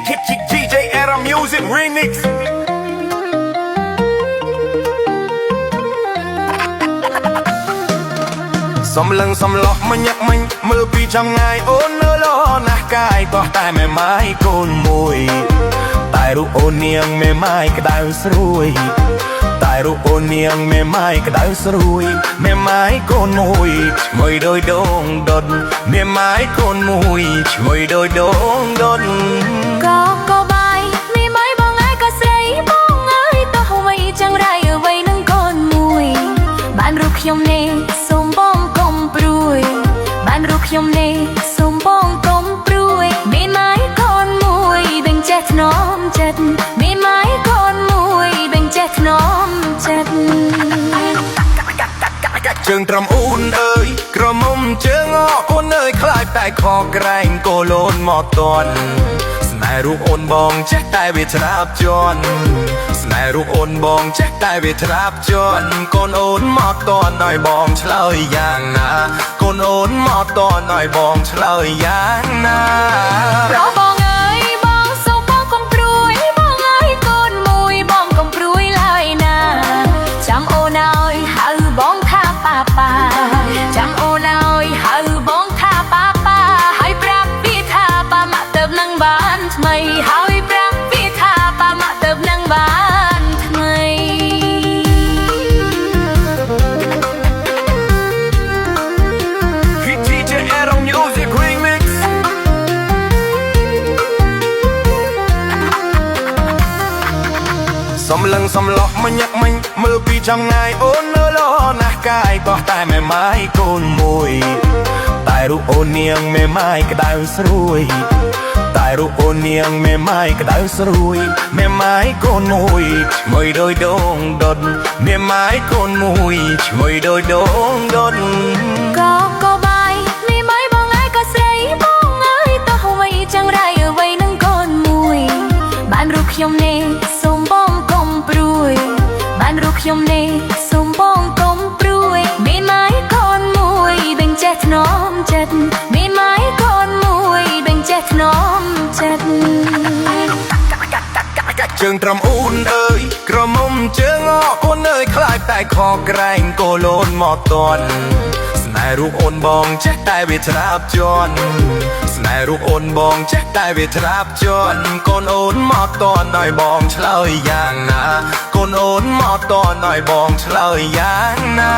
DJ Era Music Remix សំឡឹងសំឡោះមញាក់មិញមើលពីចង្ងាយអូននៅលោណាស់កាយតោះតែមេម៉ាយកូនមួយតែរូបអូននាងមេម៉ាយក្តៅស្រួយតែរូបអូននាងមេម៉ាយក្តៅស្រួយមេម៉ាយកូនមួយឈ្ងុយដោយដងដុតមេម៉ាយកូនមួយឈ្ងុយដោយដងដុតក៏បាយមេម៉ាយបងឯងក៏ស្រីបងអើយតោះអ្វីចឹងរៃអ្វីនឹងកូនមួយបានរូបខ្ញុំនេះសូមបងកុំព្រួយបានរូបខ្ញុំនេះសូមបងកុំព្រួយមេម៉ាយកូនមួយដេញចេះថ្នមចិត្តមេម៉ាយកូនមួយដេញចេះថ្នមចិត្តជើងត្រឹមអូនអើយក្រមុំជើងអអូនអើយខ្លាចតែខកក្រែងកូលូនមកតន់ស្នេហ៍រូបអូនបងចេះតែវាច្រាបជន់ស្នេហ៍រូបអូនបងចេះតែវាច្រាបជន់កូនអូនមកតន់ឲ្យបងឆ្លើយយ៉ាងណាកូនអូនមកតន់ឲ្យបងឆ្លើយយ៉ាងណាប្របងអើយបងសូមបងកុំព្រួយបងអើយកូនមួយបងកុំព្រួយឡើយណាចាំអូនអើយហៅបងថាប៉ាចាំអូនអើយហៅបងថាប៉ាហើយប្រាប់ពីថាប៉ាមកទៅនឹងបានថ្មីហើយប្រាប់ពីថាប៉ាមកទៅនឹងបានថ្មីDJ Era Music Remix សំឡឹងសំឡោះមញាក់មិញមើលពីចង្ងាយអូននៅលោណាស់កាយតោះតែមេម៉ាយកូនមួយតែរូបអូននាងមេម៉ាយក្តៅស្រួយតែរូបអូននាងមេម៉ាយក្តៅស្រួយមេម៉ាយកូនមួយឈ្ងុយដោយដងដុតមេម៉ាយកូនមួយឈ្ងុយដោយដងដុតក៏បាយមេម៉ាយបងឯងក៏ស្រីបងអើយតោះអ្វីចឹងរៃអ្វីនឹងកូនមួយបានរូបខ្ញុំនេះសូមបងកុំព្រួយបានរូបខ្ញុំនេះសូមបងកុំព្រួយមេម៉ាយកូនមួយដេញចេះថ្នមចិត្តមេម៉ាយកូនមួយដេញចេះថ្នមចិត្តជើងត្រឹមអូនអើយក្រមុំជើងអអូនអើយខ្លាចតែខកក្រែងកូលូនមកតន់ស្នេហ៍រូបអូនបងចេះតែវាច្រាបជន់ស្នេហ៍រូបអូនបងចេះតែវាច្រាបជន់កូនអូនមកតន់ឲ្យបងឆ្លើយយ៉ាងណាកូនអូនមកតន់ឲ្យបងឆ្លើយយ៉ាងណា